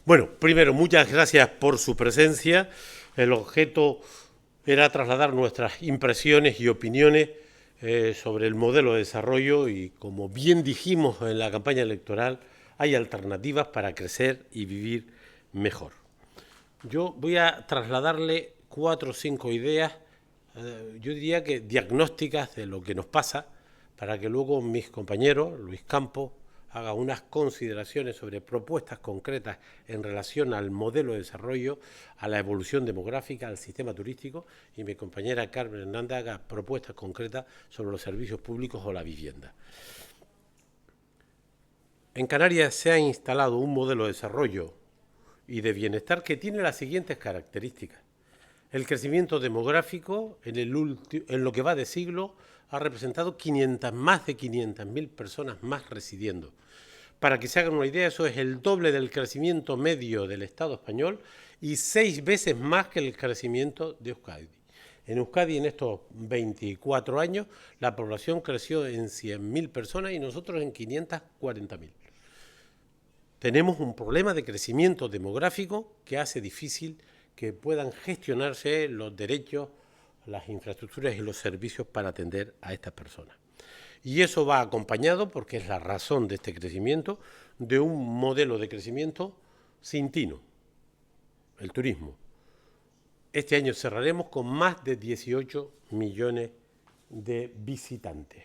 Bueno, primero, muchas gracias por su presencia. El objeto era trasladar nuestras impresiones y opiniones sobre el modelo de desarrollo y, como bien dijimos en la campaña electoral, hay alternativas para crecer y vivir mejor. Yo voy a trasladarle 4 o 5 ideas, yo diría que diagnósticas de lo que nos pasa, para que luego mis compañeros, Luis Campos, haga unas consideraciones sobre propuestas concretas en relación al modelo de desarrollo, a la evolución demográfica, al sistema turístico, y mi compañera Carmen Hernández haga propuestas concretas sobre los servicios públicos o la vivienda. En Canarias se ha instalado un modelo de desarrollo y de bienestar que tiene las siguientes características. El crecimiento demográfico en lo que va de siglo ha representado más de 500.000 personas más residiendo. Para que se hagan una idea, eso es el doble del crecimiento medio del Estado español y 6 veces más que el crecimiento de Euskadi. En Euskadi, en estos 24 años, la población creció en 100.000 personas y nosotros en 540.000. Tenemos un problema de crecimiento demográfico que hace difícil que puedan gestionarse los derechos, las infraestructuras y los servicios para atender a estas personas. Y eso va acompañado, porque es la razón de este crecimiento, de un modelo de crecimiento sin tino, el turismo. Este año cerraremos con más de 18 millones de visitantes.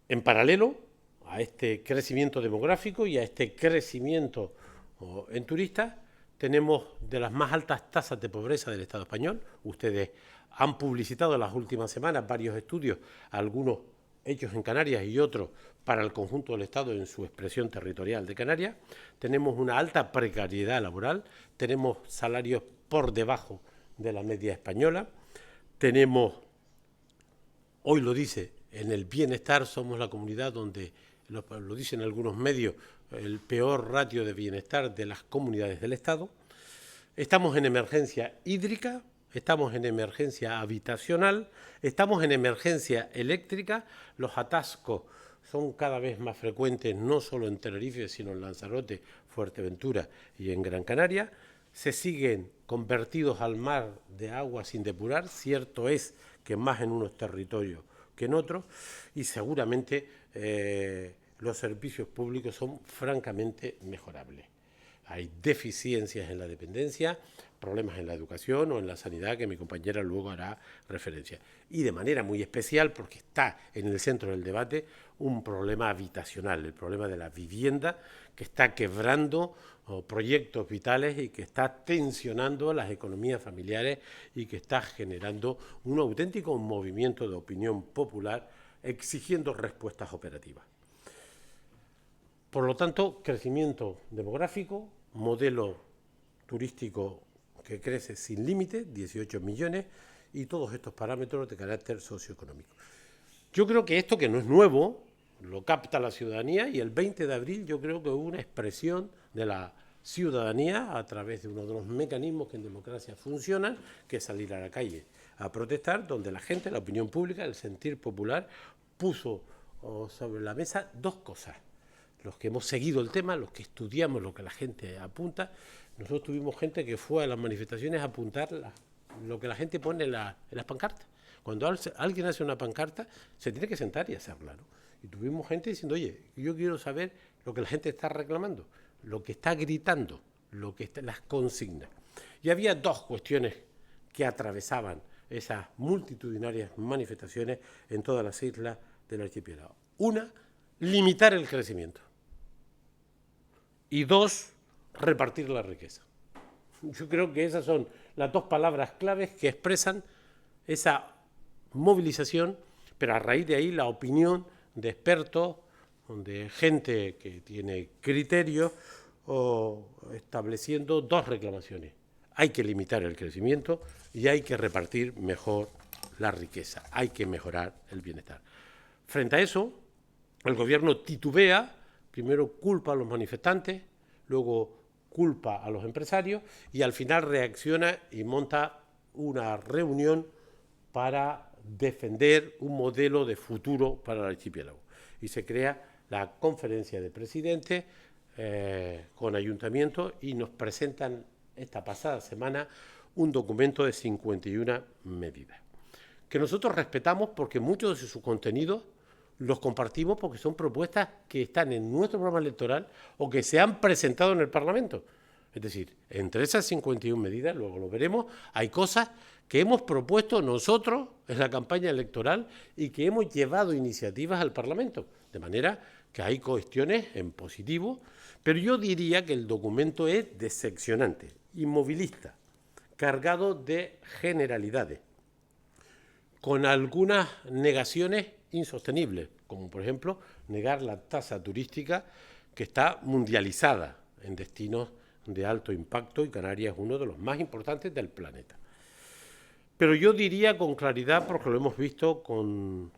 En paralelo a este crecimiento demográfico y a este crecimiento en turistas, tenemos de las más altas tasas de pobreza del Estado español. Ustedes han publicitado en las últimas semanas varios estudios, algunos hechos en Canarias y otros para el conjunto del Estado en su expresión territorial de Canarias. Tenemos una alta precariedad laboral, tenemos salarios por debajo de la media española, tenemos, hoy lo dice, en el bienestar somos la comunidad donde, lo dicen algunos medios, el peor ratio de bienestar de las comunidades del Estado. Estamos en emergencia hídrica, estamos en emergencia habitacional, estamos en emergencia eléctrica. Los atascos son cada vez más frecuentes, no solo en Tenerife, sino en Lanzarote, Fuerteventura y en Gran Canaria. Se siguen convertidos al mar de agua sin depurar, cierto es que más en unos territorios que en otros, y seguramente los servicios públicos son francamente mejorables. Hay deficiencias en la dependencia, problemas en la educación o en la sanidad, que mi compañera luego hará referencia. Y de manera muy especial, porque está en el centro del debate, un problema habitacional, el problema de la vivienda, que está quebrando proyectos vitales y que está tensionando las economías familiares y que está generando un auténtico movimiento de opinión popular exigiendo respuestas operativas. Por lo tanto, crecimiento demográfico, modelo turístico que crece sin límite, 18 millones, y todos estos parámetros de carácter socioeconómico. Yo creo que esto, que no es nuevo, lo capta la ciudadanía, y el 20 de abril yo creo que hubo una expresión de la ciudadanía a través de uno de los mecanismos que en democracia funcionan, que es salir a la calle a protestar, donde la gente, la opinión pública, el sentir popular, puso sobre la mesa dos cosas. Los que hemos seguido el tema, los que estudiamos lo que la gente apunta, nosotros tuvimos gente que fue a las manifestaciones a apuntar lo que la gente pone en las pancartas. Cuando alguien hace una pancarta, se tiene que sentar y hacerla, ¿no? Y tuvimos gente diciendo, oye, yo quiero saber lo que la gente está reclamando, lo que está gritando, las consignas. Y había dos cuestiones que atravesaban esas multitudinarias manifestaciones en todas las islas del archipiélago. Una, limitar el crecimiento. Y dos, repartir la riqueza. Yo creo que esas son las dos palabras claves que expresan esa movilización, pero a raíz de ahí la opinión de expertos, de gente que tiene criterios, estableciendo dos reclamaciones. Hay que limitar el crecimiento y hay que repartir mejor la riqueza, hay que mejorar el bienestar. Frente a eso, el gobierno titubea, primero culpa a los manifestantes, luego culpa a los empresarios y al final reacciona y monta una reunión para defender un modelo de futuro para el archipiélago. Y se crea la conferencia de presidentes, con ayuntamientos y nos presentan esta pasada semana un documento de 51 medidas, que nosotros respetamos porque muchos de sus contenidos los compartimos porque son propuestas que están en nuestro programa electoral o que se han presentado en el Parlamento. Es decir, entre esas 51 medidas, luego lo veremos, hay cosas que hemos propuesto nosotros en la campaña electoral y que hemos llevado iniciativas al Parlamento. De manera que hay cuestiones en positivo, pero yo diría que el documento es decepcionante, inmovilista, cargado de generalidades, con algunas negaciones insostenibles, como por ejemplo negar la tasa turística que está mundializada en destinos de alto impacto y Canarias es uno de los más importantes del planeta. Pero yo diría con claridad, porque lo hemos visto con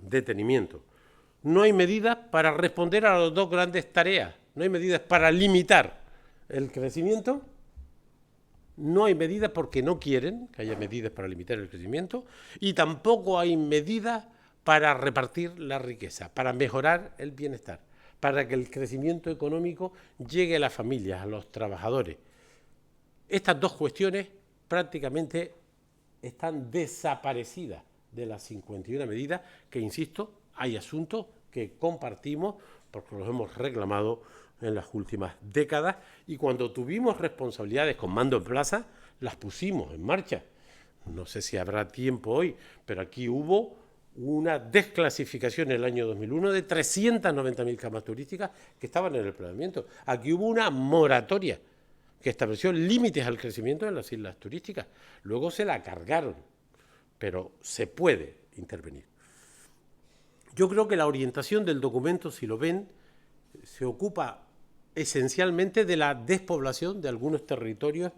detenimiento, no hay medidas para responder a las dos grandes tareas, no hay medidas para limitar el crecimiento, no hay medidas porque no quieren que haya medidas para limitar el crecimiento y tampoco hay medidas para repartir la riqueza, para mejorar el bienestar, para que el crecimiento económico llegue a las familias, a los trabajadores. Estas dos cuestiones prácticamente están desaparecidas de las 51 medidas que, insisto, hay asuntos que compartimos porque los hemos reclamado en las últimas décadas y cuando tuvimos responsabilidades con mando en plaza, las pusimos en marcha. No sé si habrá tiempo hoy, pero aquí hubo una desclasificación en el año 2001 de 390.000 camas turísticas que estaban en el planeamiento. Aquí hubo una moratoria que estableció límites al crecimiento en las islas turísticas. Luego se la cargaron, pero se puede intervenir. Yo creo que la orientación del documento, si lo ven, se ocupa esencialmente de la despoblación de algunos territorios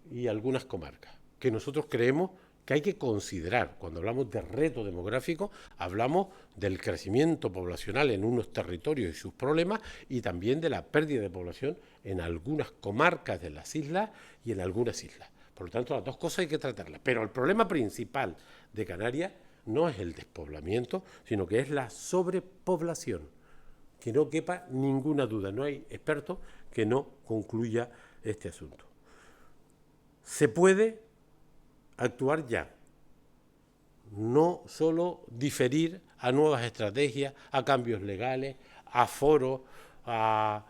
y algunas comarcas, que nosotros creemos que hay que considerar. Cuando hablamos de reto demográfico, hablamos del crecimiento poblacional en unos territorios y sus problemas y también de la pérdida de población en algunas comarcas de las islas y en algunas islas. Por lo tanto, las dos cosas hay que tratarlas. Pero el problema principal de Canarias no es el despoblamiento, sino que es la sobrepoblación, que no quepa ninguna duda. No hay experto que no concluya este asunto. Se puede actuar ya, no solo diferir a nuevas estrategias, a cambios legales, a foros, a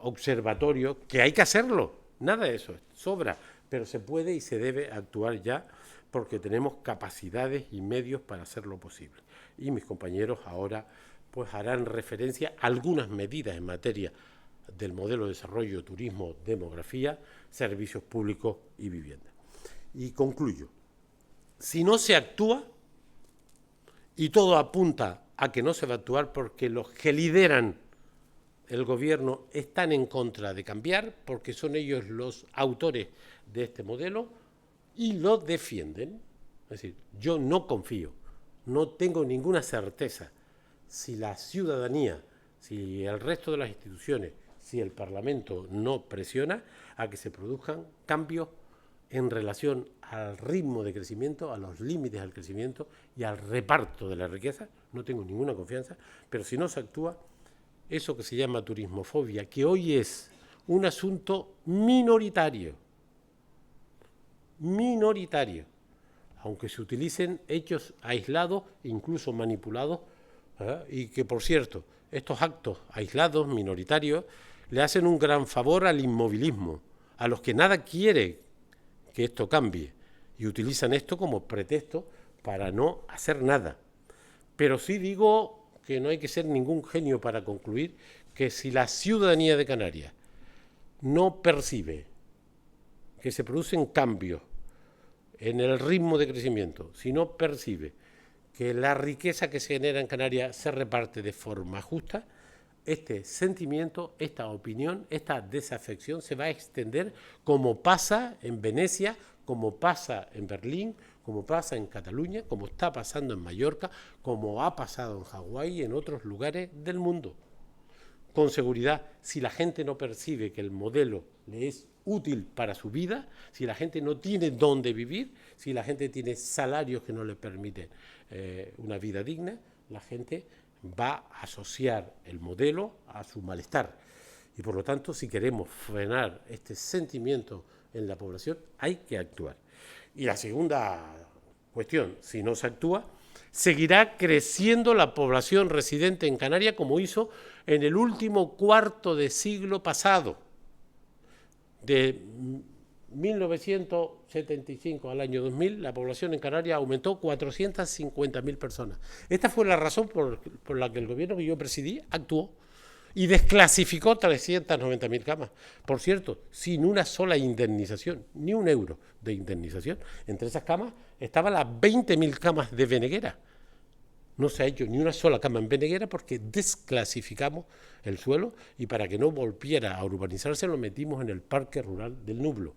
observatorios, que hay que hacerlo, nada de eso, sobra, pero se puede y se debe actuar ya porque tenemos capacidades y medios para hacerlo posible. Y mis compañeros ahora pues harán referencia a algunas medidas en materia del modelo de desarrollo, turismo, demografía, servicios públicos y vivienda. Y concluyo, si no se actúa, y todo apunta a que no se va a actuar porque los que lideran el gobierno están en contra de cambiar, porque son ellos los autores de este modelo y lo defienden. Es decir, yo no confío, no tengo ninguna certeza si la ciudadanía, si el resto de las instituciones, si el Parlamento no presiona a que se produzcan cambios en relación al ritmo de crecimiento, a los límites al crecimiento y al reparto de la riqueza. No tengo ninguna confianza, pero si no se actúa, eso que se llama turismofobia, que hoy es un asunto minoritario, aunque se utilicen hechos aislados, incluso manipulados, y que, por cierto, estos actos aislados, minoritarios, le hacen un gran favor al inmovilismo, a los que nada quiere que esto cambie, y utilizan esto como pretexto para no hacer nada. Pero sí digo que no hay que ser ningún genio para concluir que si la ciudadanía de Canarias no percibe que se producen cambios en el ritmo de crecimiento, si no percibe que la riqueza que se genera en Canarias se reparte de forma justa, este sentimiento, esta opinión, esta desafección se va a extender como pasa en Venecia, como pasa en Berlín, como pasa en Cataluña, como está pasando en Mallorca, como ha pasado en Hawái y en otros lugares del mundo. Con seguridad, si la gente no percibe que el modelo le es útil para su vida, si la gente no tiene dónde vivir, si la gente tiene salarios que no le permiten una vida digna, la gente va a asociar el modelo a su malestar. Y por lo tanto, si queremos frenar este sentimiento en la población, hay que actuar. Y la segunda cuestión, si no se actúa, seguirá creciendo la población residente en Canarias como hizo en el último cuarto de siglo pasado. De 1975 al año 2000, la población en Canarias aumentó 450.000 personas. Esta fue la razón por la que el gobierno que yo presidí actuó y desclasificó 390.000 camas. Por cierto, sin una sola indemnización, ni un euro de indemnización. Entre esas camas estaban las 20.000 camas de Beneguera. No se ha hecho ni una sola cama en Beneguera porque desclasificamos el suelo y para que no volviera a urbanizarse lo metimos en el Parque Rural del Nublo.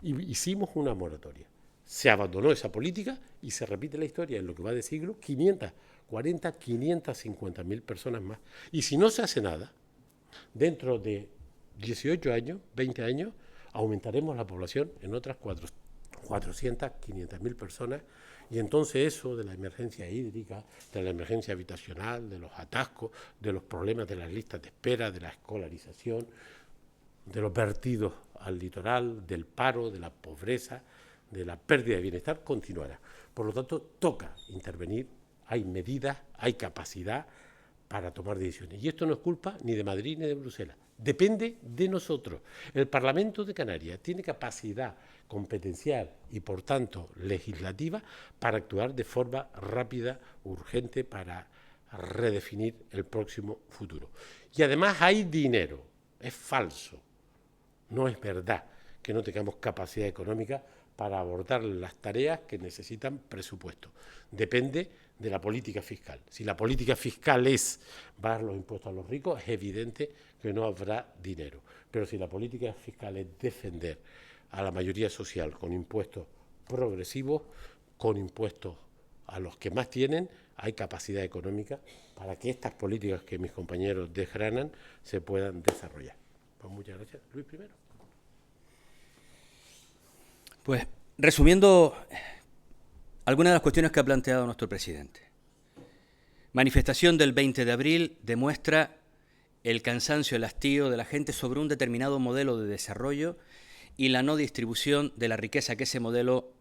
Y hicimos una moratoria. Se abandonó esa política y se repite la historia en lo que va de siglo, 550.000 personas más. Y si no se hace nada, dentro de 18 años, 20 años, aumentaremos la población en otras 500.000 personas. Y entonces eso de la emergencia hídrica, de la emergencia habitacional, de los atascos, de los problemas de las listas de espera, de la escolarización, de los vertidos al litoral, del paro, de la pobreza, de la pérdida de bienestar, continuará. Por lo tanto, toca intervenir, hay medidas, hay capacidad para tomar decisiones. Y esto no es culpa ni de Madrid ni de Bruselas, depende de nosotros. El Parlamento de Canarias tiene capacidad competencial y, por tanto, legislativa para actuar de forma rápida, urgente, para redefinir el próximo futuro. Y además hay dinero, es falso, no es verdad que no tengamos capacidad económica para abordar las tareas que necesitan presupuesto. Depende de la política fiscal. Si la política fiscal es bajar los impuestos a los ricos, es evidente que no habrá dinero. Pero si la política fiscal es defender a la mayoría social con impuestos progresivos, con impuestos a los que más tienen, hay capacidad económica para que estas políticas que mis compañeros desgranan se puedan desarrollar. Pues muchas gracias. Luis primero. Pues resumiendo algunas de las cuestiones que ha planteado nuestro presidente. Manifestación del 20 de abril demuestra el cansancio, el hastío de la gente sobre un determinado modelo de desarrollo y la no distribución de la riqueza que ese modelo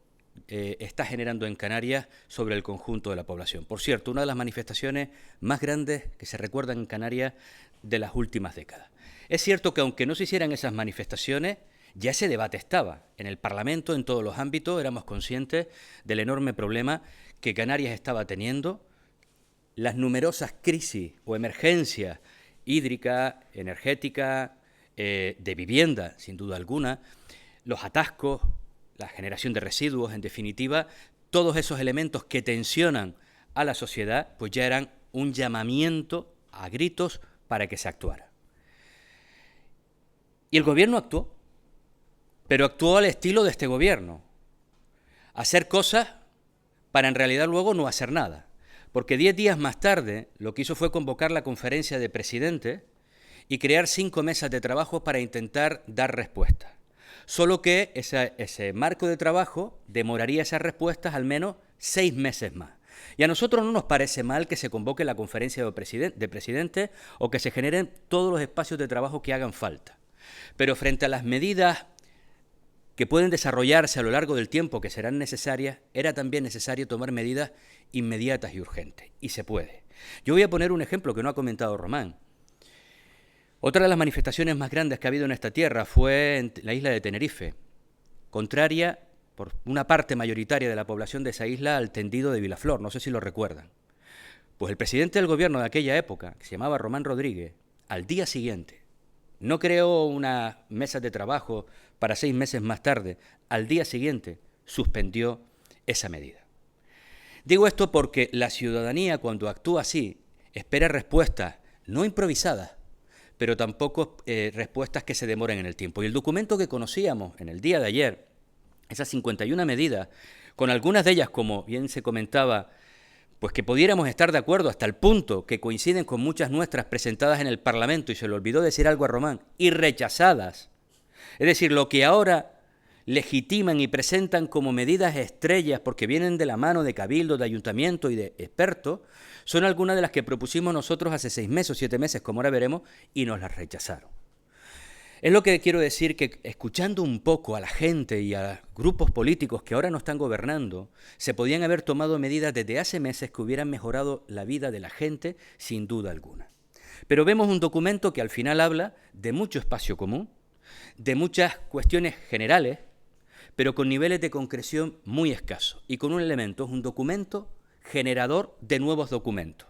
está generando en Canarias sobre el conjunto de la población. Por cierto, una de las manifestaciones más grandes que se recuerdan en Canarias de las últimas décadas. Es cierto que aunque no se hicieran esas manifestaciones, ya ese debate estaba. En el Parlamento, en todos los ámbitos, éramos conscientes del enorme problema que Canarias estaba teniendo, las numerosas crisis o emergencias hídrica, energética, de vivienda, sin duda alguna, los atascos, la generación de residuos, en definitiva, todos esos elementos que tensionan a la sociedad, pues ya eran un llamamiento a gritos para que se actuara. Y el gobierno actuó, pero actuó al estilo de este gobierno, hacer cosas para en realidad luego no hacer nada. Porque 10 días más tarde lo que hizo fue convocar la conferencia de presidentes y crear 5 mesas de trabajo para intentar dar respuestas. Solo que ese marco de trabajo demoraría esas respuestas al menos 6 meses más. Y a nosotros no nos parece mal que se convoque la conferencia de presidentes o que se generen todos los espacios de trabajo que hagan falta. Pero frente a las medidas que pueden desarrollarse a lo largo del tiempo que serán necesarias, era también necesario tomar medidas inmediatas y urgentes. Y se puede. Yo voy a poner un ejemplo que no ha comentado Román. Otra de las manifestaciones más grandes que ha habido en esta tierra fue en la isla de Tenerife, contraria por una parte mayoritaria de la población de esa isla al tendido de Vilaflor, no sé si lo recuerdan. Pues el presidente del gobierno de aquella época, que se llamaba Román Rodríguez, al día siguiente, no creó una mesa de trabajo para 6 meses más tarde, al día siguiente suspendió esa medida. Digo esto porque la ciudadanía, cuando actúa así, espera respuestas no improvisadas, pero tampoco respuestas que se demoren en el tiempo. Y el documento que conocíamos en el día de ayer, esas 51 medidas, con algunas de ellas, como bien se comentaba, pues que pudiéramos estar de acuerdo hasta el punto que coinciden con muchas nuestras presentadas en el Parlamento, y se le olvidó decir algo a Román, y rechazadas. Es decir, lo que ahora legitiman y presentan como medidas estrellas porque vienen de la mano de cabildos, de ayuntamientos y de expertos, son algunas de las que propusimos nosotros hace 6 meses o 7 meses, como ahora veremos, y nos las rechazaron. Es lo que quiero decir, que escuchando un poco a la gente y a grupos políticos que ahora no están gobernando, se podían haber tomado medidas desde hace meses que hubieran mejorado la vida de la gente sin duda alguna. Pero vemos un documento que al final habla de mucho espacio común, de muchas cuestiones generales, pero con niveles de concreción muy escasos. Y con un elemento, es un documento generador de nuevos documentos.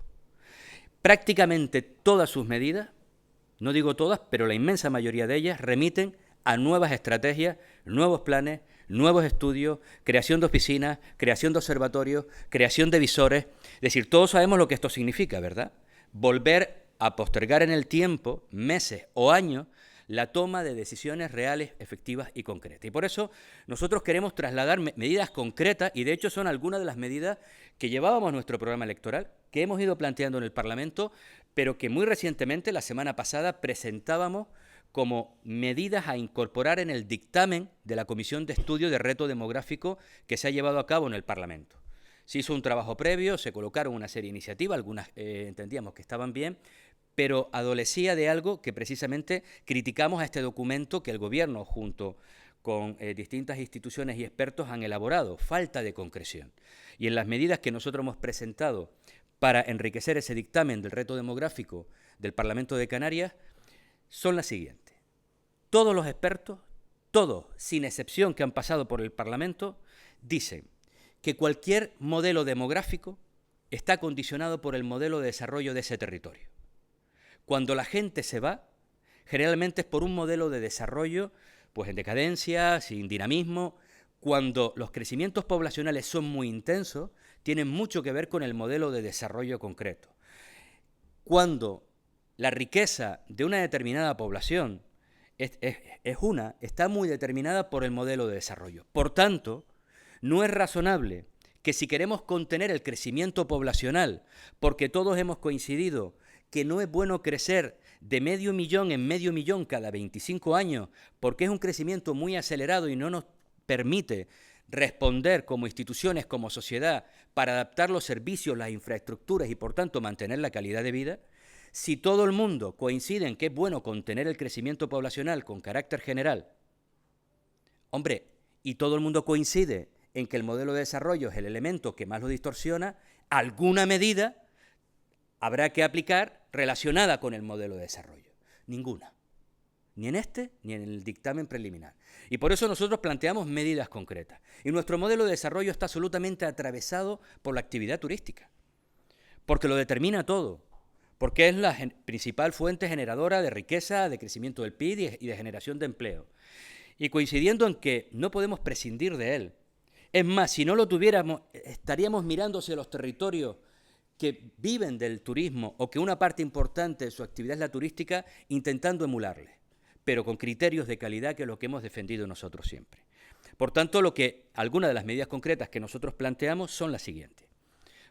Prácticamente todas sus medidas, no digo todas, pero la inmensa mayoría de ellas remiten a nuevas estrategias, nuevos planes, nuevos estudios, creación de oficinas, creación de observatorios, creación de visores. Es decir, todos sabemos lo que esto significa, ¿verdad? Volver a postergar en el tiempo, meses o años, la toma de decisiones reales, efectivas y concretas. Y por eso nosotros queremos trasladar medidas concretas, y de hecho son algunas de las medidas que llevábamos a nuestro programa electoral, que hemos ido planteando en el Parlamento, pero que muy recientemente, la semana pasada, presentábamos como medidas a incorporar en el dictamen de la Comisión de Estudio de Reto Demográfico que se ha llevado a cabo en el Parlamento. Se hizo un trabajo previo, se colocaron una serie de iniciativas, algunas entendíamos que estaban bien, pero adolecía de algo que precisamente criticamos a este documento que el Gobierno, junto con distintas instituciones y expertos, han elaborado: falta de concreción. Y en las medidas que nosotros hemos presentado para enriquecer ese dictamen del reto demográfico del Parlamento de Canarias son las siguientes. Todos los expertos, todos, sin excepción, que han pasado por el Parlamento, dicen que cualquier modelo demográfico está condicionado por el modelo de desarrollo de ese territorio. Cuando la gente se va, generalmente es por un modelo de desarrollo pues en decadencia, sin dinamismo. Cuando los crecimientos poblacionales son muy intensos, tienen mucho que ver con el modelo de desarrollo concreto. Cuando la riqueza de una determinada población está muy determinada por el modelo de desarrollo. Por tanto, no es razonable que si queremos contener el crecimiento poblacional, porque todos hemos coincidido que no es bueno crecer de 500.000 en 500.000 cada 25 años, porque es un crecimiento muy acelerado y no nos permite responder como instituciones, como sociedad, para adaptar los servicios, las infraestructuras y, por tanto, mantener la calidad de vida. Si todo el mundo coincide en que es bueno contener el crecimiento poblacional con carácter general, hombre, y todo el mundo coincide en que el modelo de desarrollo es el elemento que más lo distorsiona, alguna medida habrá que aplicar relacionada con el modelo de desarrollo. Ninguna. Ni en este, ni en el dictamen preliminar. Y por eso nosotros planteamos medidas concretas. Y nuestro modelo de desarrollo está absolutamente atravesado por la actividad turística, porque lo determina todo, porque es la principal fuente generadora de riqueza, de crecimiento del PIB y de generación de empleo. Y coincidiendo en que no podemos prescindir de él. Es más, si no lo tuviéramos, estaríamos mirando hacia los territorios que viven del turismo o que una parte importante de su actividad es la turística, intentando emularle, pero con criterios de calidad, que es lo que hemos defendido nosotros siempre. Por tanto, algunas de las medidas concretas que nosotros planteamos son las siguientes.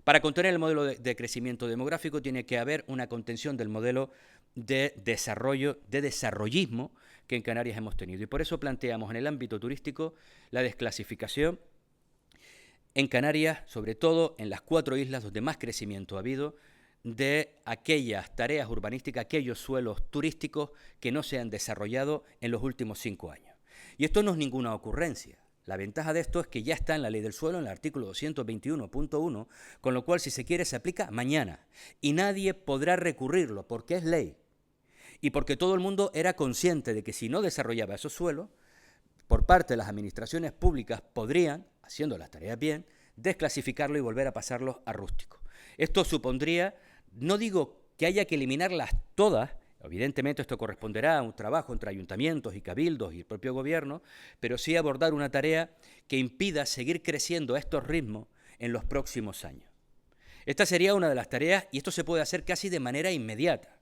Para contener el modelo de crecimiento demográfico tiene que haber una contención del modelo de desarrollo, de desarrollismo que en Canarias hemos tenido. Y por eso planteamos en el ámbito turístico la desclasificación en Canarias, sobre todo en las 4 islas donde más crecimiento ha habido, de aquellas tareas urbanísticas, aquellos suelos turísticos que no se han desarrollado en los últimos 5 años. Y esto no es ninguna ocurrencia. La ventaja de esto es que ya está en la Ley del Suelo, en el artículo 221.1, con lo cual, si se quiere, se aplica mañana. Y nadie podrá recurrirlo, porque es ley. Y porque todo el mundo era consciente de que si no desarrollaba esos suelos, por parte de las administraciones públicas podrían, haciendo las tareas bien, desclasificarlo y volver a pasarlos a rústico. Esto supondría, no digo que haya que eliminarlas todas, evidentemente esto corresponderá a un trabajo entre ayuntamientos y cabildos y el propio gobierno, pero sí abordar una tarea que impida seguir creciendo a estos ritmos en los próximos años. Esta sería una de las tareas, y esto se puede hacer casi de manera inmediata.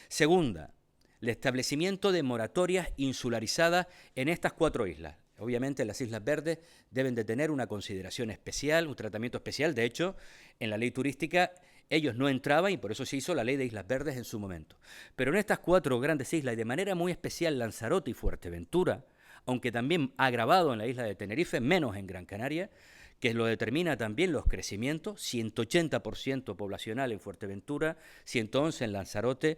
Segunda, el establecimiento de moratorias insularizadas en estas 4 islas. Obviamente las Islas Verdes deben de tener una consideración especial, un tratamiento especial. De hecho, en la ley turística ellos no entraban y por eso se hizo la ley de Islas Verdes en su momento. Pero en estas 4 grandes islas, y de manera muy especial Lanzarote y Fuerteventura, aunque también agravado en la isla de Tenerife, menos en Gran Canaria, que lo determina también los crecimientos, 180% poblacional en Fuerteventura, 111% en Lanzarote,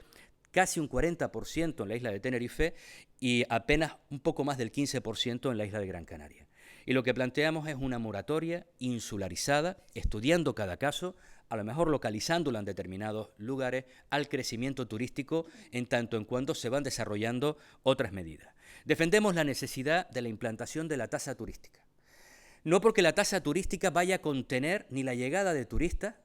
casi un 40% en la isla de Tenerife, y apenas un poco más del 15% en la isla de Gran Canaria. Y lo que planteamos es una moratoria insularizada, estudiando cada caso, a lo mejor localizándola en determinados lugares, al crecimiento turístico, en tanto en cuanto se van desarrollando otras medidas. Defendemos la necesidad de la implantación de la tasa turística. No porque la tasa turística vaya a contener ni la llegada de turistas.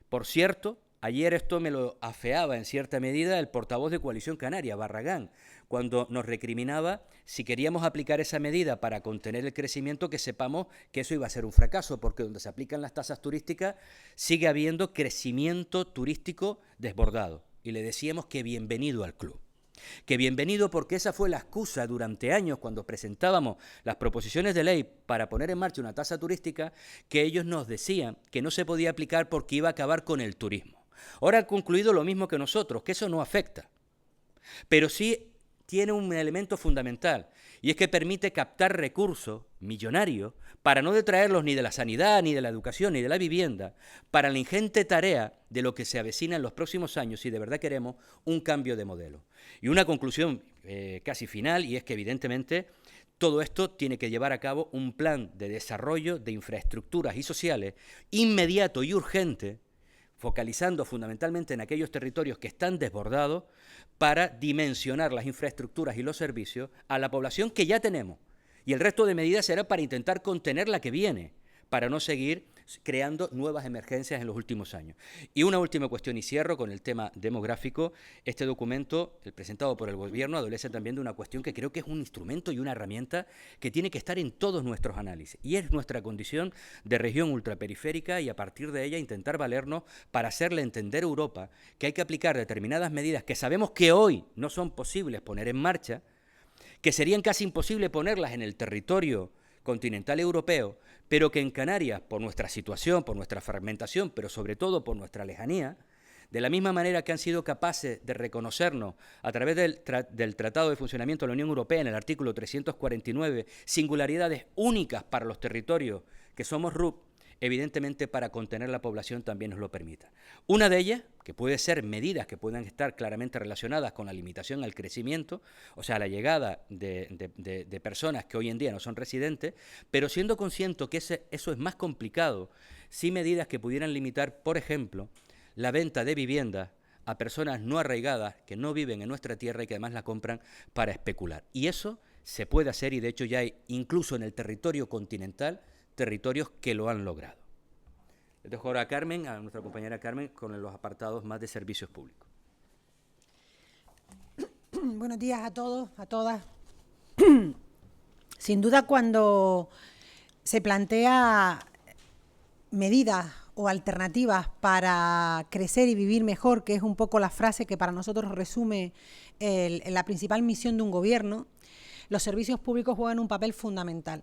Por cierto, ayer esto me lo afeaba en cierta medida el portavoz de Coalición Canaria, Barragán, cuando nos recriminaba si queríamos aplicar esa medida para contener el crecimiento, que sepamos que eso iba a ser un fracaso, porque donde se aplican las tasas turísticas sigue habiendo crecimiento turístico desbordado. Y le decíamos que bienvenido al club. Que bienvenido, porque esa fue la excusa durante años cuando presentábamos las proposiciones de ley para poner en marcha una tasa turística, que ellos nos decían que no se podía aplicar porque iba a acabar con el turismo. Ahora han concluido lo mismo que nosotros, que eso no afecta, pero sí tiene un elemento fundamental, y es que permite captar recursos millonarios para no detraerlos ni de la sanidad, ni de la educación, ni de la vivienda, para la ingente tarea de lo que se avecina en los próximos años si de verdad queremos un cambio de modelo. Y una conclusión casi final, y es que evidentemente todo esto tiene que llevar a cabo un plan de desarrollo de infraestructuras y sociales inmediato y urgente, focalizando fundamentalmente en aquellos territorios que están desbordados, para dimensionar las infraestructuras y los servicios a la población que ya tenemos. Y el resto de medidas será para intentar contener la que viene, para no seguir creando nuevas emergencias en los últimos años. Y una última cuestión, y cierro con el tema demográfico. Este documento, el presentado por el Gobierno, adolece también de una cuestión que creo que es un instrumento y una herramienta que tiene que estar en todos nuestros análisis, y es nuestra condición de región ultraperiférica, y a partir de ella intentar valernos para hacerle entender a Europa que hay que aplicar determinadas medidas que sabemos que hoy no son posibles poner en marcha, que serían casi imposible ponerlas en el territorio continental europeo, pero que en Canarias, por nuestra situación, por nuestra fragmentación, pero sobre todo por nuestra lejanía, de la misma manera que han sido capaces de reconocernos a través del Tratado de Funcionamiento de la Unión Europea, en el artículo 349, singularidades únicas para los territorios que somos RUP, evidentemente para contener la población también nos lo permita. Una de ellas, que puede ser medidas que puedan estar claramente relacionadas con la limitación al crecimiento, o sea, la llegada de personas que hoy en día no son residentes, pero siendo consciente que eso es más complicado, sí medidas que pudieran limitar, por ejemplo, la venta de viviendas a personas no arraigadas que no viven en nuestra tierra y que además la compran para especular. Y eso se puede hacer, y de hecho ya hay, incluso en el territorio continental, territorios que lo han logrado. Le dejo ahora a Carmen, a nuestra compañera Carmen, con los apartados más de servicios públicos. Buenos días a todos, a todas. Sin duda, cuando se plantea medidas o alternativas para crecer y vivir mejor, que es un poco la frase que para nosotros resume la principal misión de un gobierno, los servicios públicos juegan un papel fundamental.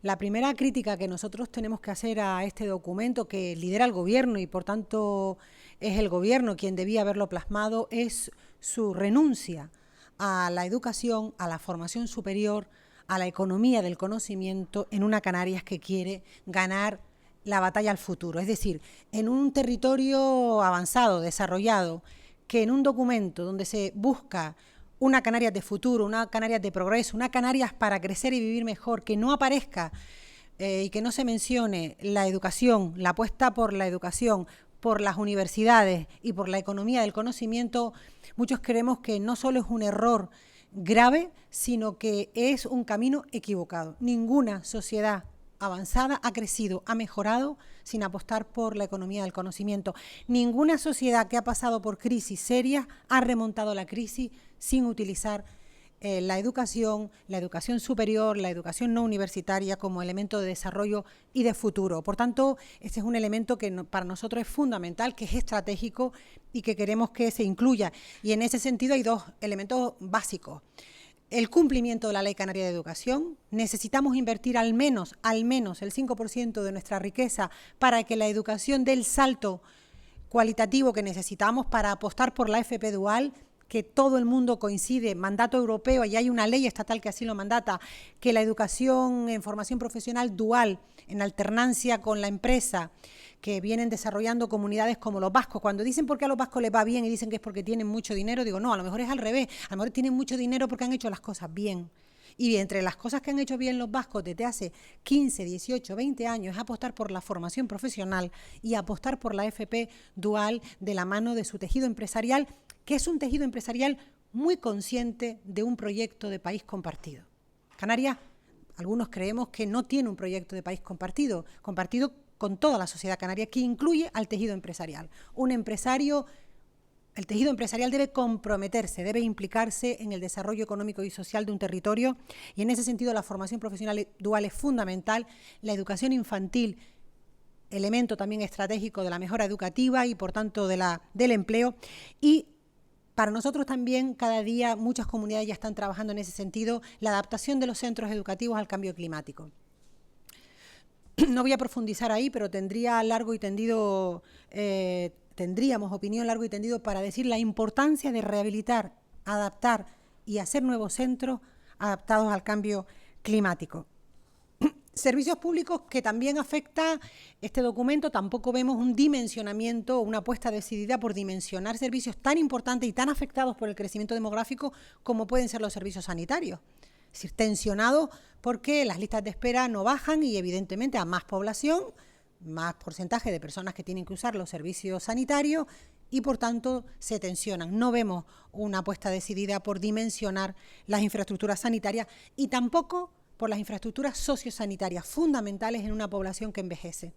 La primera crítica que nosotros tenemos que hacer a este documento, que lidera el Gobierno y por tanto es el Gobierno quien debía haberlo plasmado, es su renuncia a la educación, a la formación superior, a la economía del conocimiento en una Canarias que quiere ganar la batalla al futuro. Es decir, en un territorio avanzado, desarrollado, que en un documento donde se busca una Canarias de futuro, una Canarias de progreso, una Canarias para crecer y vivir mejor, que no aparezca y que no se mencione la educación, la apuesta por la educación, por las universidades y por la economía del conocimiento, muchos creemos que no solo es un error grave, sino que es un camino equivocado. Ninguna sociedad avanzada ha crecido, ha mejorado sin apostar por la economía del conocimiento. Ninguna sociedad que ha pasado por crisis serias ha remontado la crisis sin utilizar la educación superior, la educación no universitaria como elemento de desarrollo y de futuro. Por tanto, este es un elemento que para nosotros es fundamental, que es estratégico y que queremos que se incluya. Y en ese sentido hay dos elementos básicos. El cumplimiento de la Ley Canaria de Educación. Necesitamos invertir al menos el 5% de nuestra riqueza para que la educación dé el salto cualitativo que necesitamos para apostar por la FP dual, que todo el mundo coincide, mandato europeo, y hay una ley estatal que así lo mandata, que la educación en formación profesional dual, en alternancia con la empresa, que vienen desarrollando comunidades como los vascos. Cuando dicen por qué a los vascos les va bien y dicen que es porque tienen mucho dinero, digo, no, a lo mejor es al revés. A lo mejor tienen mucho dinero porque han hecho las cosas bien. Y entre las cosas que han hecho bien los vascos desde hace 15, 18, 20 años es apostar por la formación profesional y apostar por la FP dual de la mano de su tejido empresarial, que es un tejido empresarial muy consciente de un proyecto de país compartido. Canarias, algunos creemos que no tiene un proyecto de país compartido con toda la sociedad canaria, que incluye al tejido empresarial. El tejido empresarial debe comprometerse, debe implicarse en el desarrollo económico y social de un territorio, y en ese sentido la formación profesional dual es fundamental, la educación infantil, elemento también estratégico de la mejora educativa y por tanto del empleo, y para nosotros también cada día muchas comunidades ya están trabajando en ese sentido, la adaptación de los centros educativos al cambio climático. No voy a profundizar ahí, pero tendríamos opinión largo y tendido para decir la importancia de rehabilitar, adaptar y hacer nuevos centros adaptados al cambio climático. Servicios públicos que también afecta este documento, tampoco vemos un dimensionamiento, una apuesta decidida por dimensionar servicios tan importantes y tan afectados por el crecimiento demográfico como pueden ser los servicios sanitarios. Es decir, tensionados porque las listas de espera no bajan y evidentemente a más población, más porcentaje de personas que tienen que usar los servicios sanitarios y por tanto se tensionan. No vemos una apuesta decidida por dimensionar las infraestructuras sanitarias y tampoco por las infraestructuras sociosanitarias fundamentales en una población que envejece.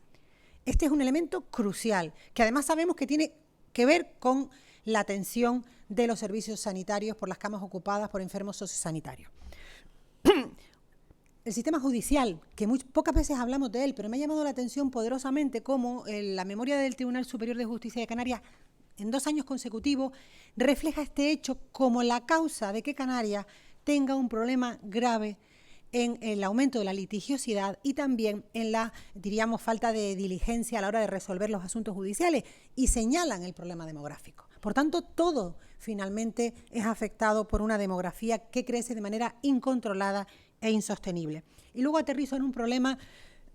Este es un elemento crucial, que además sabemos que tiene que ver con la atención de los servicios sanitarios por las camas ocupadas por enfermos sociosanitarios. El sistema judicial, que pocas veces hablamos de él, pero me ha llamado la atención poderosamente cómo la memoria del Tribunal Superior de Justicia de Canarias, en 2 años consecutivos, refleja este hecho como la causa de que Canarias tenga un problema grave en el aumento de la litigiosidad y también en la, diríamos, falta de diligencia a la hora de resolver los asuntos judiciales y señalan el problema demográfico. Por tanto, todo finalmente es afectado por una demografía que crece de manera incontrolada e insostenible. Y luego aterrizo en un problema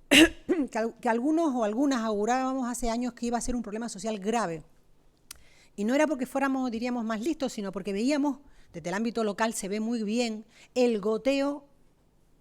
que algunos o algunas augurábamos hace años que iba a ser un problema social grave. Y no era porque fuéramos, diríamos, más listos, sino porque veíamos, desde el ámbito local se ve muy bien, el goteo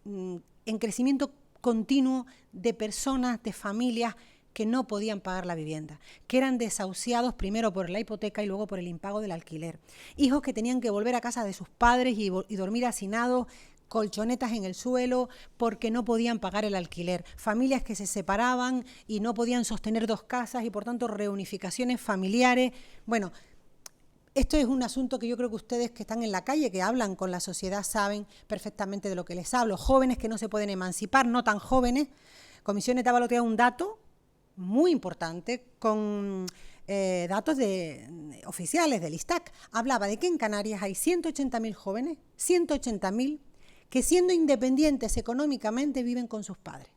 en crecimiento continuo de personas, de familias que no podían pagar la vivienda, que eran desahuciados primero por la hipoteca y luego por el impago del alquiler. Hijos que tenían que volver a casa de sus padres y dormir hacinados, colchonetas en el suelo porque no podían pagar el alquiler. Familias que se separaban y no podían sostener 2 casas y por tanto reunificaciones familiares. Bueno, esto es un asunto que yo creo que ustedes que están en la calle, que hablan con la sociedad, saben perfectamente de lo que les hablo. Jóvenes que no se pueden emancipar, no tan jóvenes. Comisiones de Avalotea un dato muy importante con datos oficiales del ISTAC. Hablaba de que en Canarias hay 180.000 jóvenes, 180.000, que siendo independientes económicamente viven con sus padres.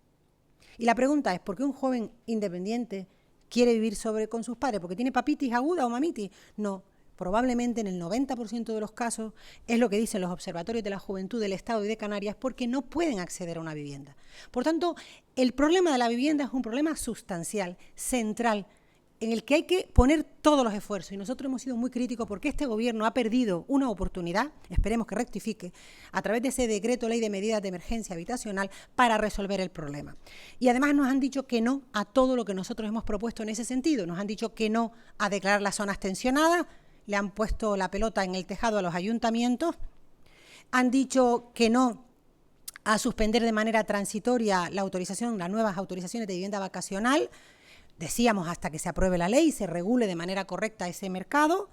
Y la pregunta es, ¿por qué un joven independiente quiere vivir con sus padres? ¿Porque tiene papitis aguda o mamitis? No. Probablemente en el 90% de los casos es lo que dicen los observatorios de la juventud del Estado y de Canarias porque no pueden acceder a una vivienda. Por tanto, el problema de la vivienda es un problema sustancial, central, en el que hay que poner todos los esfuerzos. Y nosotros hemos sido muy críticos porque este gobierno ha perdido una oportunidad, esperemos que rectifique, a través de ese decreto ley de medidas de emergencia habitacional para resolver el problema. Y además nos han dicho que no a todo lo que nosotros hemos propuesto en ese sentido. Nos han dicho que no a declarar las zonas tensionadas, le han puesto la pelota en el tejado a los ayuntamientos, han dicho que no a suspender de manera transitoria las nuevas autorizaciones de vivienda vacacional, decíamos hasta que se apruebe la ley y se regule de manera correcta ese mercado,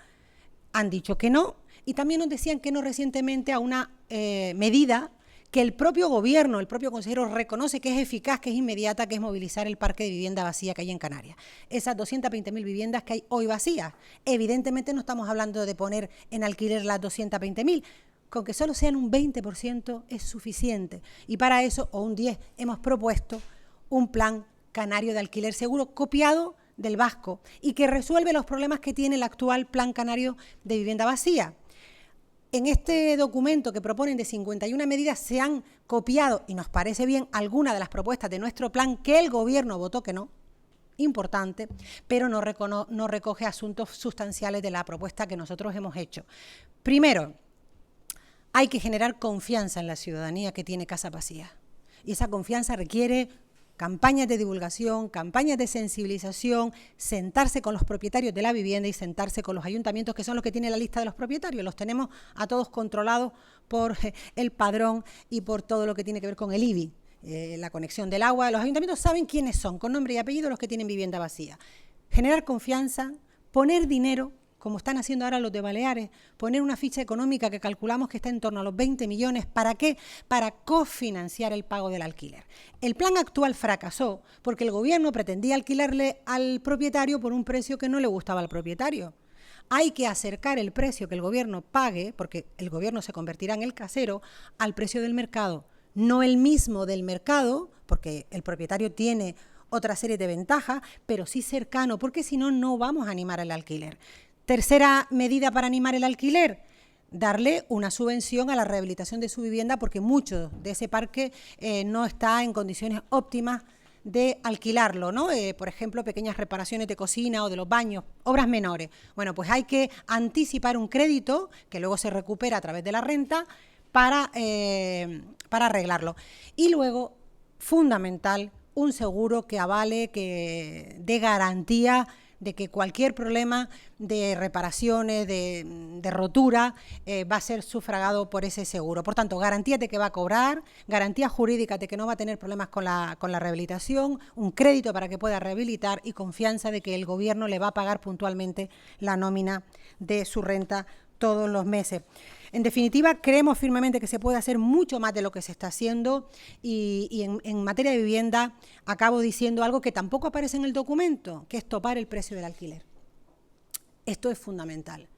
han dicho que no, y también nos decían que no recientemente a una medida que el propio gobierno, el propio consejero reconoce que es eficaz, que es inmediata, que es movilizar el parque de vivienda vacía que hay en Canarias. Esas 220.000 viviendas que hay hoy vacías. Evidentemente no estamos hablando de poner en alquiler las 220.000, con que solo sean un 20% es suficiente. Y para eso, o un 10%, hemos propuesto un plan canario de alquiler seguro copiado del vasco y que resuelve los problemas que tiene el actual plan canario de vivienda vacía. En este documento que proponen de 51 medidas se han copiado, y nos parece bien, algunas de las propuestas de nuestro plan que el gobierno votó que no. importante, pero no recoge asuntos sustanciales de la propuesta que nosotros hemos hecho. Primero, hay que generar confianza en la ciudadanía que tiene casa vacía. Y esa confianza requiere campañas de divulgación, campañas de sensibilización, sentarse con los propietarios de la vivienda y sentarse con los ayuntamientos, que son los que tienen la lista de los propietarios. Los tenemos a todos controlados por el padrón y por todo lo que tiene que ver con el IBI, la conexión del agua. Los ayuntamientos saben quiénes son, con nombre y apellido, los que tienen vivienda vacía. Generar confianza, poner dinero, como están haciendo ahora los de Baleares, poner una ficha económica que calculamos que está en torno a los 20 millones. ¿Para qué? Para cofinanciar el pago del alquiler. El plan actual fracasó porque el gobierno pretendía alquilarle al propietario por un precio que no le gustaba al propietario. Hay que acercar el precio que el gobierno pague, porque el gobierno se convertirá en el casero, al precio del mercado. No el mismo del mercado, porque el propietario tiene otra serie de ventajas, pero sí cercano, porque si no, no vamos a animar el alquiler. Tercera medida para animar el alquiler, darle una subvención a la rehabilitación de su vivienda porque mucho de ese parque no está en condiciones óptimas de alquilarlo, ¿no? Por ejemplo, pequeñas reparaciones de cocina o de los baños, obras menores. Bueno, pues hay que anticipar un crédito que luego se recupera a través de la renta para arreglarlo. Y luego, fundamental, un seguro que avale, que dé garantía de que cualquier problema de reparaciones, de rotura, va a ser sufragado por ese seguro. Por tanto, garantía de que va a cobrar, garantía jurídica de que no va a tener problemas con la rehabilitación, un crédito para que pueda rehabilitar y confianza de que el gobierno le va a pagar puntualmente la nómina de su renta todos los meses. En definitiva, creemos firmemente que se puede hacer mucho más de lo que se está haciendo y en materia de vivienda acabo diciendo algo que tampoco aparece en el documento, que es topar el precio del alquiler. Esto es fundamental,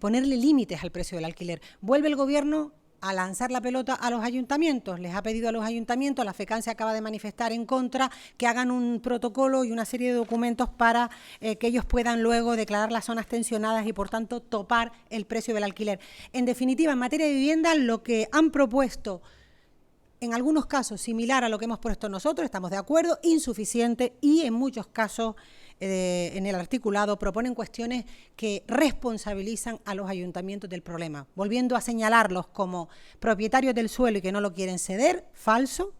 ponerle límites al precio del alquiler. Vuelve el gobierno a lanzar la pelota a los ayuntamientos. Les ha pedido a los ayuntamientos, la FECAN se acaba de manifestar en contra, que hagan un protocolo y una serie de documentos para que ellos puedan luego declarar las zonas tensionadas y, por tanto, topar el precio del alquiler. En definitiva, en materia de vivienda, lo que han propuesto, en algunos casos similar a lo que hemos puesto nosotros, estamos de acuerdo, insuficiente y en muchos casos en el articulado proponen cuestiones que responsabilizan a los ayuntamientos del problema, volviendo a señalarlos como propietarios del suelo y que no lo quieren ceder, falso.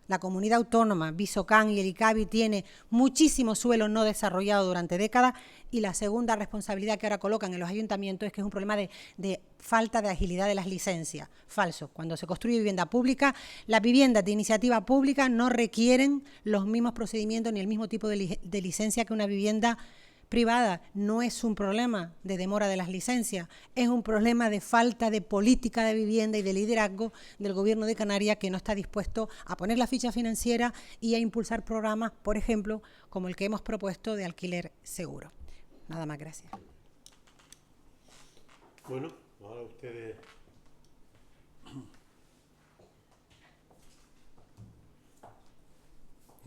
La comunidad autónoma, Visocán y el ICABI tiene muchísimo suelo no desarrollado durante décadas y la segunda responsabilidad que ahora colocan en los ayuntamientos es que es un problema de falta de agilidad de las licencias. Falso. Cuando se construye vivienda pública, las viviendas de iniciativa pública no requieren los mismos procedimientos ni el mismo tipo de licencia que una vivienda privada. No es un problema de demora de las licencias, es un problema de falta de política de vivienda y de liderazgo del Gobierno de Canarias, que no está dispuesto a poner la ficha financiera y a impulsar programas, por ejemplo, como el que hemos propuesto de alquiler seguro. Nada más, gracias. Bueno, ahora ustedes...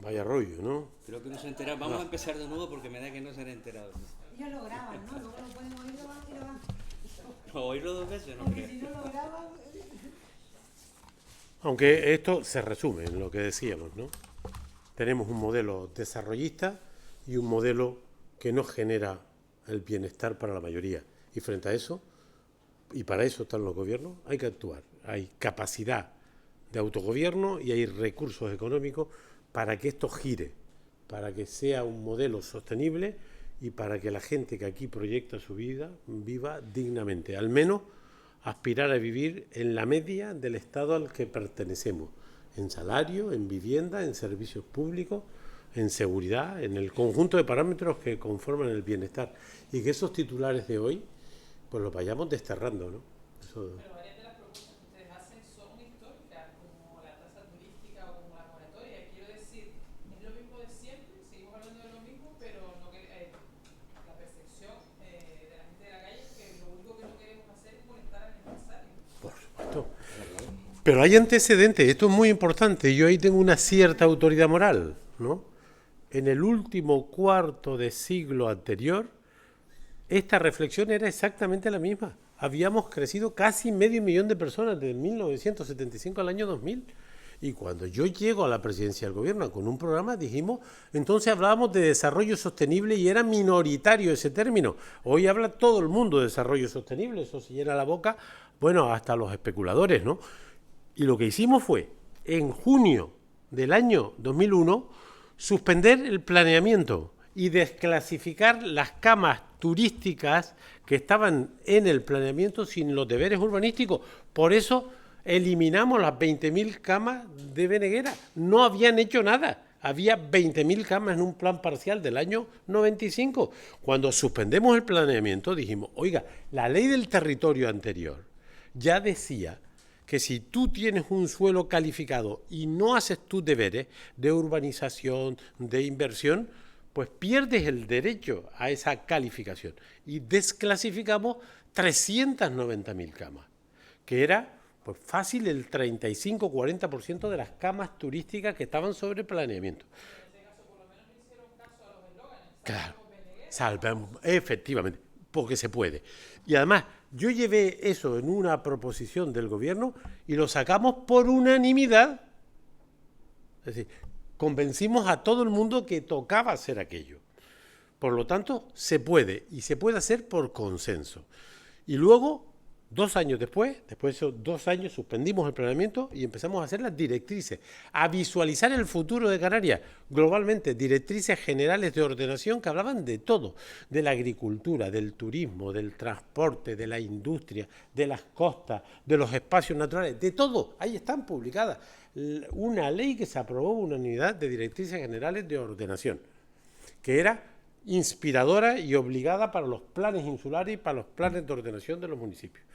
Vaya rollo, ¿no? Creo que no se han enterado. Vamos a empezar de nuevo porque me da que no se han enterado. Ellos lo graban, ¿no? Luego lo pueden oír y lo van. Oírlo dos veces, ¿no? Porque si no lo graban... Aunque esto se resume en lo que decíamos, ¿no? Tenemos un modelo desarrollista y un modelo que no genera el bienestar para la mayoría. Y frente a eso, y para eso están los gobiernos, hay que actuar. Hay capacidad de autogobierno y hay recursos económicos para que esto gire, para que sea un modelo sostenible y para que la gente que aquí proyecta su vida viva dignamente, al menos aspirar a vivir en la media del Estado al que pertenecemos, en salario, en vivienda, en servicios públicos, en seguridad, en el conjunto de parámetros que conforman el bienestar, y que esos titulares de hoy pues los vayamos desterrando, ¿no? Eso... Pero varias de las propuestas que ustedes hacen son históricas, como la tasa turística o como la moratoria. Quiero decir, es lo mismo de siempre, seguimos hablando de lo mismo, pero no la percepción de la gente de la calle es que lo único que no queremos hacer es molestar al empresario. Por supuesto. Pero hay antecedentes, esto es muy importante, yo ahí tengo una cierta autoridad moral, ¿no? En el último cuarto de siglo anterior, esta reflexión era exactamente la misma. Habíamos crecido casi 500.000 de personas desde 1975 al año 2000 Y cuando yo llego a la presidencia del gobierno con un programa, dijimos, entonces hablábamos de desarrollo sostenible y era minoritario ese término. Hoy habla todo el mundo de desarrollo sostenible, eso se llena la boca, bueno, hasta los especuladores, ¿no? Y lo que hicimos fue, en junio del año 2001, suspender el planeamiento y desclasificar las camas turísticas que estaban en el planeamiento sin los deberes urbanísticos. Por eso eliminamos las 20.000 camas de Beneguera. No habían hecho nada. Había 20.000 camas en un plan parcial del año 95. Cuando suspendemos el planeamiento dijimos, oiga, la ley del territorio anterior ya decía que si tú tienes un suelo calificado y no haces tus deberes de urbanización, de inversión, pues pierdes el derecho a esa calificación. Y desclasificamos 390.000 camas, que era pues fácil el 35-40% de las camas turísticas que estaban sobre planeamiento. Claro, salvamos, efectivamente, porque se puede. Y además, yo llevé eso en una proposición del gobierno y lo sacamos por unanimidad. Es decir, convencimos a todo el mundo que tocaba hacer aquello. Por lo tanto, se puede, y se puede hacer por consenso. Y luego, 2 años después de esos 2 años, suspendimos el planeamiento y empezamos a hacer las directrices, a visualizar el futuro de Canarias globalmente, directrices generales de ordenación que hablaban de todo, de la agricultura, del turismo, del transporte, de la industria, de las costas, de los espacios naturales, de todo. Ahí están publicadas. Una ley que se aprobó, una unidad de directrices generales de ordenación, que era inspiradora y obligada para los planes insulares y para los planes de ordenación de los municipios.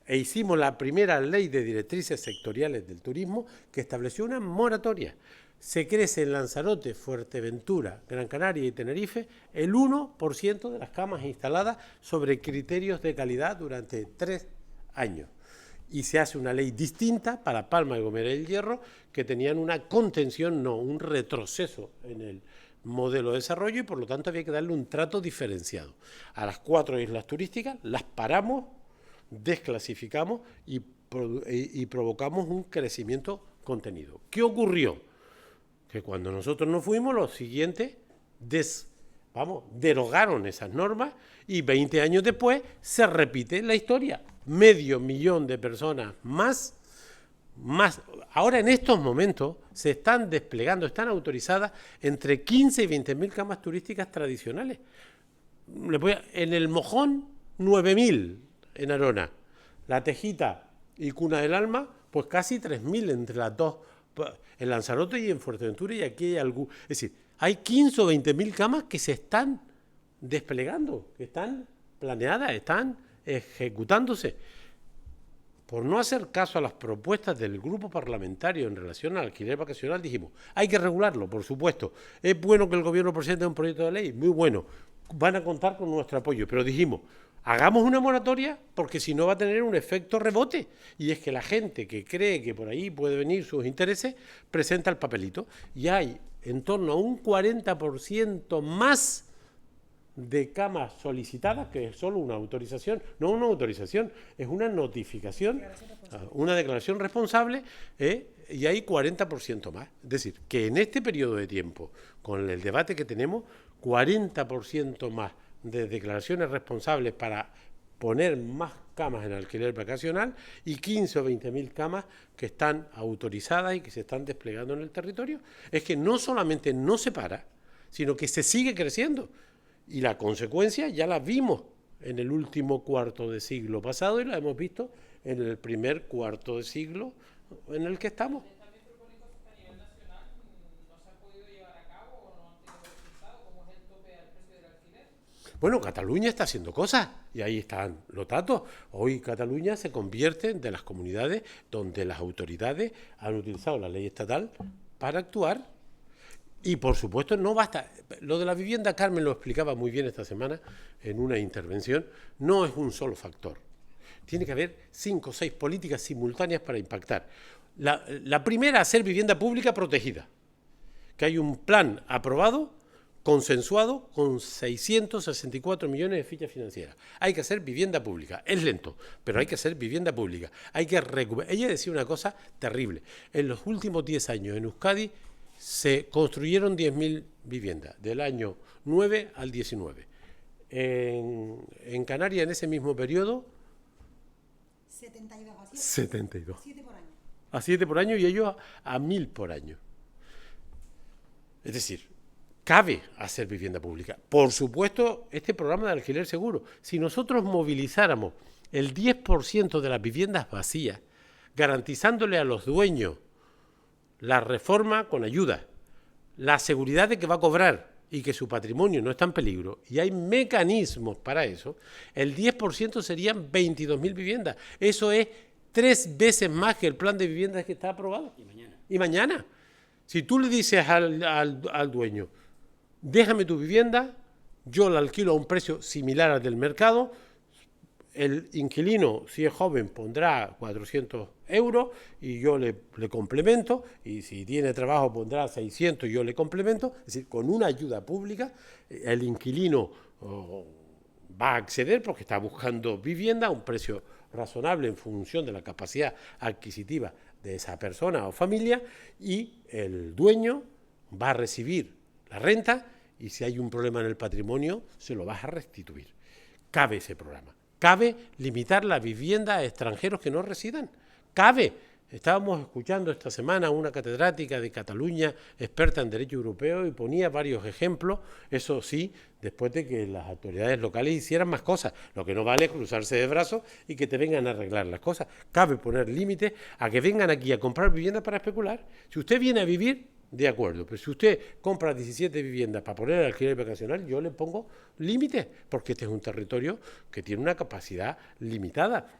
E hicimos la primera ley de directrices sectoriales del turismo que estableció una moratoria. Se crece en Lanzarote, Fuerteventura, Gran Canaria y Tenerife el 1% de las camas instaladas sobre criterios de calidad durante 3 años. Y se hace una ley distinta para Palma, Gomera y El Hierro, que tenían una contención, no un retroceso en el modelo de desarrollo, y por lo tanto había que darle un trato diferenciado. A las 4 islas turísticas las paramos, desclasificamos y provocamos un crecimiento contenido. ¿Qué ocurrió? Que cuando nosotros nos fuimos, los siguientes derogaron esas normas y 20 años después se repite la historia. 500.000 de personas más. Ahora en estos momentos se están desplegando, están autorizadas entre 15 y 20.000 camas turísticas tradicionales. En el Mojón, 9.000 en Arona. La Tejita y Cuna del Alma, pues casi 3.000 entre las dos, en Lanzarote y en Fuerteventura, y aquí hay algún. Es decir, hay 15 o 20.000 camas que se están desplegando, que están planeadas, están ejecutándose. Por no hacer caso a las propuestas del grupo parlamentario en relación al alquiler vacacional, dijimos, hay que regularlo, por supuesto. Es bueno que el gobierno presente un proyecto de ley, muy bueno. Van a contar con nuestro apoyo, pero dijimos, hagamos una moratoria porque si no va a tener un efecto rebote. Y es que la gente que cree que por ahí puede venir sus intereses, presenta el papelito. Y hay en torno a un 40% más de camas solicitadas, que es solo una autorización, no una autorización, es una notificación, una declaración responsable, y hay 40% más. Es decir, que en este periodo de tiempo, con el debate que tenemos, 40% más de declaraciones responsables para poner más camas en alquiler vacacional y 15 o 20.000 camas que están autorizadas y que se están desplegando en el territorio. Es que no solamente no se para, sino que se sigue creciendo. Y la consecuencia ya la vimos en el último cuarto de siglo pasado y la hemos visto en el primer cuarto de siglo en el que estamos. Bueno, Cataluña está haciendo cosas y ahí están los datos. Hoy Cataluña se convierte en de las comunidades donde las autoridades han utilizado la ley estatal para actuar. Y por supuesto no basta. Lo de la vivienda, Carmen lo explicaba muy bien esta semana en una intervención, no es un solo factor. Tiene que haber 5 o 6 políticas simultáneas para impactar. La primera, hacer vivienda pública protegida. Que hay un plan aprobado consensuado con 664 millones de fichas financieras. Hay que hacer vivienda pública. Es lento, pero hay que hacer vivienda pública. Hay que recuperar. Ella decía una cosa terrible. En los últimos 10 años en Euskadi se construyeron 10.000 viviendas, del año 9 al 19. En Canarias, en ese mismo periodo, 72. 72. A 7 por año. A 7 por año y ellos a 1.000 por año. Es decir, cabe hacer vivienda pública. Por supuesto, este programa de alquiler seguro, si nosotros movilizáramos el 10% de las viviendas vacías, garantizándole a los dueños la reforma con ayuda, la seguridad de que va a cobrar y que su patrimonio no está en peligro, y hay mecanismos para eso, el 10% serían 22.000 viviendas. Eso es 3 veces más que el plan de viviendas que está aprobado. Y mañana. Si tú le dices al dueño, déjame tu vivienda, yo la alquilo a un precio similar al del mercado, el inquilino, si es joven, pondrá 400 euros y yo le complemento, y si tiene trabajo pondrá 600 y yo le complemento. Es decir, con una ayuda pública, el inquilino va a acceder porque está buscando vivienda a un precio razonable en función de la capacidad adquisitiva de esa persona o familia, y el dueño va a recibir la renta y si hay un problema en el patrimonio se lo vas a restituir. Cabe ese programa. Cabe limitar la vivienda a extranjeros que no residan. Cabe. Estábamos escuchando esta semana a una catedrática de Cataluña, experta en derecho europeo, y ponía varios ejemplos, eso sí, después de que las autoridades locales hicieran más cosas. Lo que no vale es cruzarse de brazos y que te vengan a arreglar las cosas. Cabe poner límites a que vengan aquí a comprar viviendas para especular. Si usted viene a vivir, de acuerdo, pero si usted compra 17 viviendas para poner alquiler vacacional, yo le pongo límites, porque este es un territorio que tiene una capacidad limitada.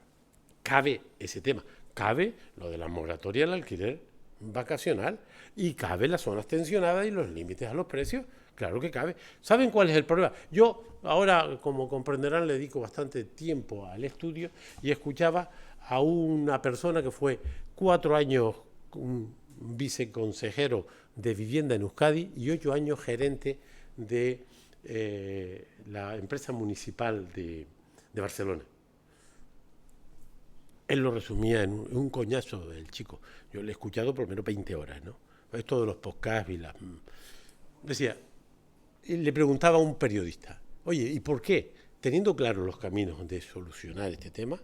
Cabe ese tema. Cabe lo de la moratoria del alquiler vacacional y cabe las zonas tensionadas y los límites a los precios. Claro que cabe. ¿Saben cuál es el problema? Yo ahora, como comprenderán, le dedico bastante tiempo al estudio y escuchaba a una persona que fue 4 años un viceconsejero de vivienda en Euskadi y 8 años gerente de la empresa municipal de Barcelona. Él lo resumía en un coñazo del chico. Yo le he escuchado por lo menos 20 horas, ¿no? Esto de los podcasts y las... Decía, y le preguntaba a un periodista, oye, ¿y por qué? Teniendo claros los caminos de solucionar este tema,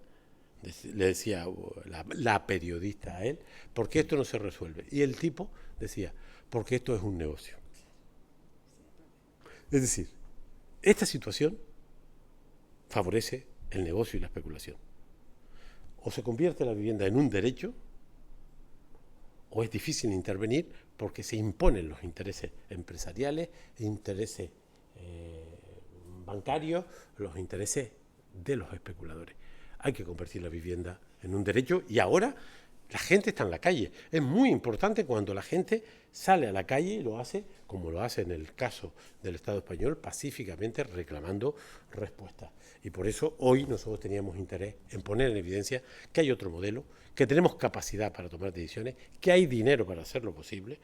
le decía la periodista a él, ¿por qué esto no se resuelve? Y el tipo decía, porque esto es un negocio. Es decir, esta situación favorece el negocio y la especulación. O se convierte la vivienda en un derecho, o es difícil intervenir porque se imponen los intereses empresariales, intereses bancarios, los intereses de los especuladores. Hay que convertir la vivienda en un derecho y ahora la gente está en la calle. Es muy importante cuando la gente sale a la calle y lo hace, como lo hace en el caso del Estado español, pacíficamente reclamando respuestas. Y por eso hoy nosotros teníamos interés en poner en evidencia que hay otro modelo, que tenemos capacidad para tomar decisiones, que hay dinero para hacerlo posible,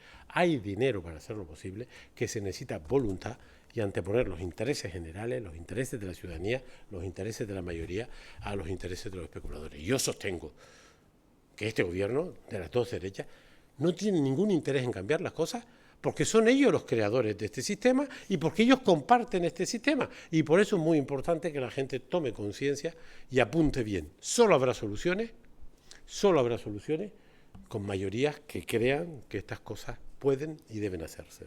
que se necesita voluntad y anteponer los intereses generales, los intereses de la ciudadanía, los intereses de la mayoría a los intereses de los especuladores. Y yo sostengo que este gobierno, de las dos derechas, no tiene ningún interés en cambiar las cosas porque son ellos los creadores de este sistema y porque ellos comparten este sistema. Y por eso es muy importante que la gente tome conciencia y apunte bien. Solo habrá soluciones con mayorías que crean que estas cosas pueden y deben hacerse.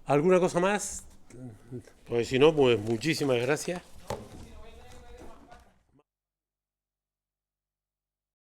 ¿Alguna cosa más? Pues si no, pues muchísimas gracias.